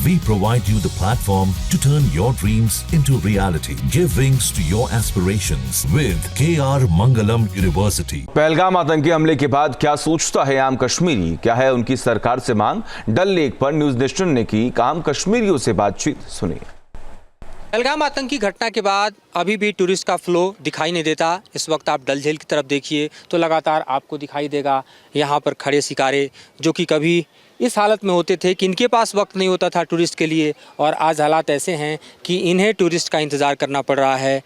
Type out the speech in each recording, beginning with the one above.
We provide you the platform to turn your dreams into reality. Give wings to your aspirations with KR Mangalam University. Pahalgam आतंकी हमले के बाद क्या सोचता है आम कश्मीरी, क्या है उनकी सरकार से मांग? डल लेक पर न्यूज नेशन ने की आम कश्मीरियों से बातचीत, सुनिए। पहलगाम आतंकी घटना के बाद अभी भी टूरिस्ट का फ्लो दिखाई नहीं देता। इस वक्त आप डल झील की तरफ देखिए तो लगातार आपको दिखाई देगा यहाँ पर खड़े शिकारे, जो कि कभी इस हालत में होते थे कि इनके पास वक्त नहीं होता था टूरिस्ट के लिए, और आज हालात ऐसे हैं कि इन्हें टूरिस्ट का इंतज़ार करना पड़ रहा है।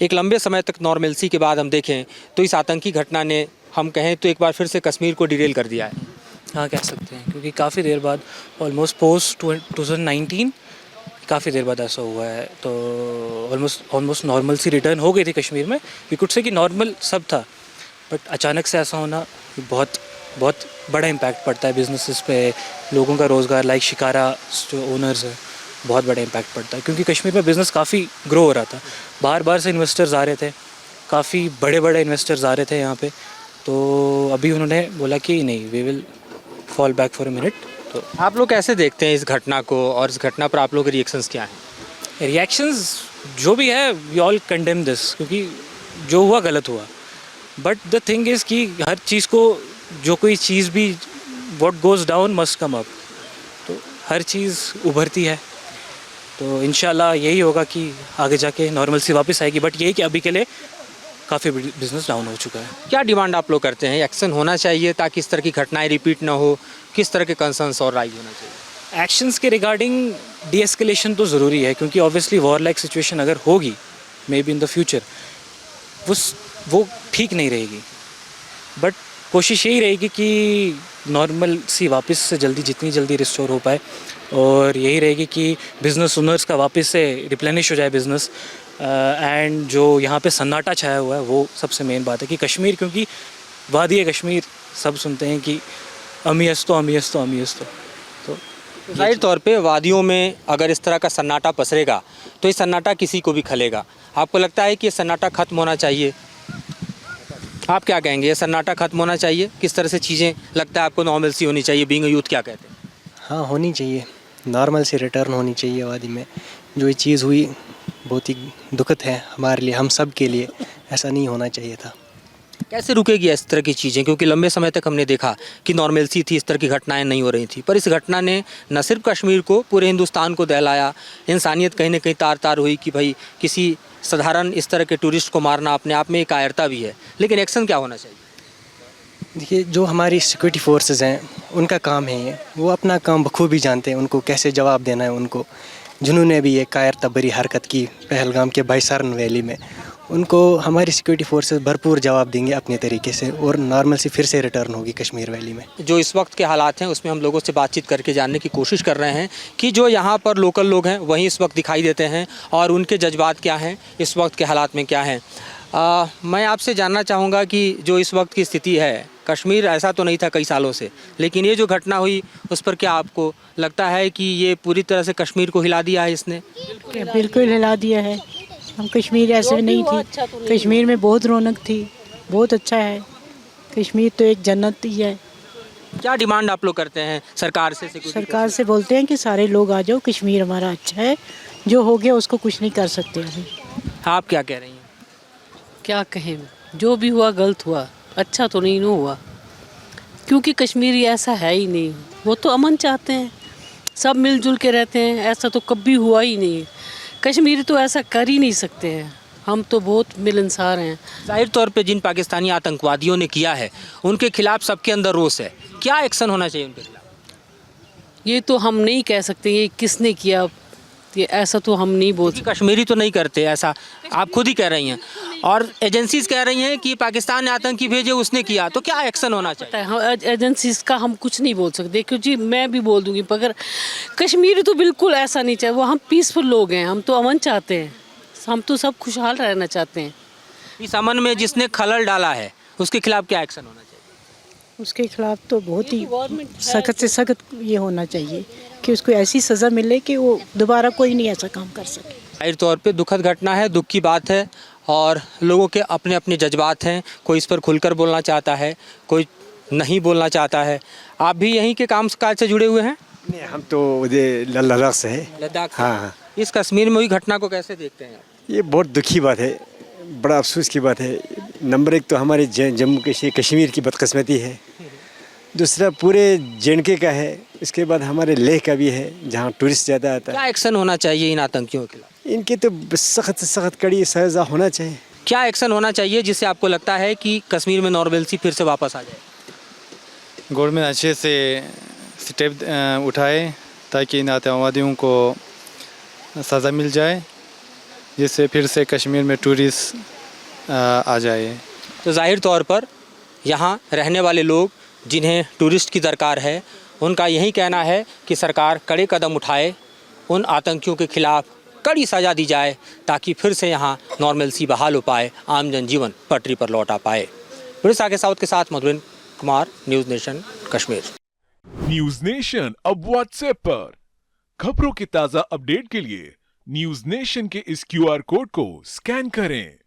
एक लंबे समय तक नॉर्मलसी के बाद हम देखें तो इस आतंकी घटना ने, हम कहें तो एक बार फिर से कश्मीर को डिरेल कर दिया है। हाँ, कह सकते हैं, क्योंकि काफ़ी देर बाद, ऑलमोस्ट पोस्ट 2019 काफ़ी देर बाद ऐसा हुआ है। तो ऑलमोस्ट नॉर्मल सी रिटर्न हो गई थी कश्मीर में। वी कुड से कि नॉर्मल सब था, बट अचानक से ऐसा होना बहुत बहुत बड़ा इम्पैक्ट पड़ता है बिजनेसेस पे, लोगों का रोज़गार, लाइक शिकारा जो ओनर्स है, बहुत बड़ा इम्पैक्ट पड़ता है। क्योंकि कश्मीर में बिज़नेस काफ़ी ग्रो हो रहा था, बाहर से इन्वेस्टर्स आ रहे थे, काफ़ी बड़े इन्वेस्टर्स आ रहे थे यहाँ पे। तो अभी उन्होंने बोला कि नहीं, we will fall back for a minute. तो आप लोग कैसे देखते हैं इस घटना को, और इस घटना पर आप लोगों के रिएक्शंस क्या हैं? रिएक्शंस जो भी है, वी ऑल कंडेम दिस, क्योंकि जो हुआ गलत हुआ। बट द थिंग इज़ कि हर चीज़ को, जो कोई चीज़ भी, what goes down must come up, तो हर चीज़ उभरती है। तो इंशाल्लाह यही होगा कि आगे जाके नॉर्मल सी वापस आएगी। बट यही कि अभी के लिए काफ़ी बिजनेस डाउन हो चुका है। क्या डिमांड आप लोग करते हैं? एक्शन होना चाहिए ताकि इस तरह की घटनाएं रिपीट ना हो? किस तरह के कंसर्न्स और राइज होना चाहिए? एक्शंस के रिगार्डिंग डी एस्केलेशन तो ज़रूरी है, क्योंकि ऑब्वियसली वॉर लाइक सिचुएशन अगर होगी may be in the future, वो ठीक नहीं रहेगी। बट कोशिश यही रहेगी कि नॉर्मल सी वापस से जितनी जल्दी रिस्टोर हो पाए, और यही रहेगी कि बिज़नेस ओनर्स का वापस से रिप्लेनिश हो जाए बिज़नेस। एंड जो यहाँ पे सन्नाटा छाया हुआ है, वो सबसे मेन बात है कि कश्मीर, क्योंकि वादी कश्मीर सब सुनते हैं कि अमी-अस्तो। तो जाहिर तौर पे वादियों में अगर इस तरह का सन्नाटा पसरेगा तो ये सन्नाटा किसी को भी खलेगा। आपको लगता है कि ये सन्नाटा ख़त्म होना चाहिए? आप क्या कहेंगे, ये सन्नाटा ख़त्म होना चाहिए? किस तरह से चीज़ें लगता है आपको नॉर्मलसी होनी चाहिए? बीइंग अ यूथ क्या कहते हैं? हाँ, होनी चाहिए, नॉर्मल से रिटर्न होनी चाहिए वादी में। जो ये चीज़ हुई बहुत ही दुखद है हमारे लिए, हम सब के लिए। ऐसा नहीं होना चाहिए था। कैसे रुकेगी इस तरह की चीज़ें? क्योंकि लंबे समय तक हमने देखा कि नॉर्मलसी थी, इस तरह की घटनाएं नहीं हो रही थी, पर इस घटना ने न सिर्फ कश्मीर को, पूरे हिंदुस्तान को दहलाया। इंसानियत कहीं ना कहीं तार हुई कि भाई किसी साधारण इस तरह के टूरिस्ट को मारना अपने आप में एक कायरता भी है, लेकिन एक्शन क्या होना चाहिए? देखिए, जो हमारी सिक्योरिटी फोर्सेस हैं, उनका काम है ये, वो अपना काम बखूबी जानते हैं, उनको कैसे जवाब देना है। उनको जिन्होंने भी ये कायरता भरी हरकत की पहलगाम के बाइसरन वैली में, उनको हमारी सिक्योरिटी फोर्सेस भरपूर जवाब देंगे अपने तरीके से, और नॉर्मल से फिर से रिटर्न होगी कश्मीर वैली में। जो इस वक्त के हालात हैं उसमें हम लोगों से बातचीत करके जानने की कोशिश कर रहे हैं कि जो यहाँ पर लोकल लोग हैं वहीं इस वक्त दिखाई देते हैं, और उनके जज्बात क्या हैं, इस वक्त के हालात में क्या हैं। मैं आपसे जानना चाहूँगा कि जो इस वक्त की स्थिति है, कश्मीर ऐसा तो नहीं था कई सालों से, लेकिन ये जो घटना हुई उस पर क्या आपको लगता है कि ये पूरी तरह से कश्मीर को हिला दिया है इसने? बिल्कुल हिला दिया है। हम कश्मीर ऐसे नहीं थी, कश्मीर में बहुत रौनक थी, बहुत अच्छा है कश्मीर, तो एक जन्नत ही है। क्या डिमांड आप लोग करते हैं सरकार से? सरकार से बोलते हैं कि सारे लोग आ जाओ, कश्मीर हमारा अच्छा है, जो हो गया उसको कुछ नहीं कर सकते अभी। आप क्या कह रही हैं? क्या कहें, जो भी हुआ गलत हुआ, अच्छा तो नहीं हुआ, क्योंकि कश्मीरी ऐसा है ही नहीं। वो तो अमन चाहते हैं, सब मिलजुल के रहते हैं, ऐसा तो कभी हुआ ही नहीं। कश्मीरी तो ऐसा कर ही नहीं सकते हैं, हम तो बहुत मिलनसार हैं। जाहिर तौर पे जिन पाकिस्तानी आतंकवादियों ने किया है उनके खिलाफ सबके अंदर रोष है, क्या एक्शन होना चाहिए उनके खिलाफ? ये तो हम नहीं कह सकते ये किसने किया, ये ऐसा तो हम नहीं बोल सकते। कश्मीरी तो नहीं करते ऐसा, आप खुद ही कह रही हैं, और एजेंसीज कह रही हैं कि पाकिस्तान ने आतंकी भेजे, उसने किया, तो क्या एक्शन होना चाहिए? हम एजेंसीज का हम कुछ नहीं बोल सकते, क्योंकि मैं भी बोल दूंगी, मगर कश्मीरी तो बिल्कुल ऐसा नहीं चाहिए। वो हम पीसफुल लोग हैं, हम तो अमन चाहते हैं, हम तो सब खुशहाल रहना चाहते हैं। इस अमन में जिसने खलल डाला है उसके खिलाफ क्या एक्शन होना चाहिए? उसके खिलाफ तो बहुत ही सख्त से सख्त ये होना चाहिए कि उसको ऐसी सज़ा मिले कि वो दोबारा कोई नहीं ऐसा काम कर सके। जाहिर तौर पे दुखद घटना है, दुख की बात है, और लोगों के अपने अपने जज्बात हैं। कोई इस पर खुलकर बोलना चाहता है, कोई नहीं बोलना चाहता है। आप भी यहीं के काम काज से जुड़े हुए हैं? नहीं, हम तो उधर लद्दाख से है। लद्दाख से? हाँ हाँ, इस कश्मीर में हुई घटना को कैसे देखते हैं आप? ये बहुत दुखी बात है, बड़ा अफसोस की बात है। नंबर एक तो हमारे जम्मू कश्मीर की बदकिस्मती है, दूसरा पूरे जे का है, इसके बाद हमारे लेह का भी है जहाँ टूरिस्ट ज़्यादा आता है। क्या एक्शन होना चाहिए इन आतंकियों के खिलाफ? इनके तो सख्त से सख्त कड़ी सजा होना चाहिए। क्या एक्शन होना चाहिए जिससे आपको लगता है कि कश्मीर में नॉर्मलसी फिर से वापस आ जाए? गवर्नमेंट अच्छे से स्टेप उठाए ताकि इन आतंकवादियों को सज़ा मिल जाए, जिससे फिर से कश्मीर में टूरिस्ट आ जाए। तो जाहिर तौर पर यहाँ रहने वाले लोग जिन्हें टूरिस्ट की दरकार है, उनका यही कहना है कि सरकार कड़े कदम उठाए, उन आतंकियों के खिलाफ कड़ी सज़ा दी जाए ताकि फिर से यहाँ नॉर्मलसी बहाल हो पाए, आम जनजीवन पटरी पर लौट आ पाए। पुलिस के साउथ के साथ Madhuban Kumar, news nation Kashmir. News nation अब व्हाट्सएप पर खबरों के ताज़ा अपडेट के लिए न्यूज नेशन के इस QR कोड को स्कैन करें।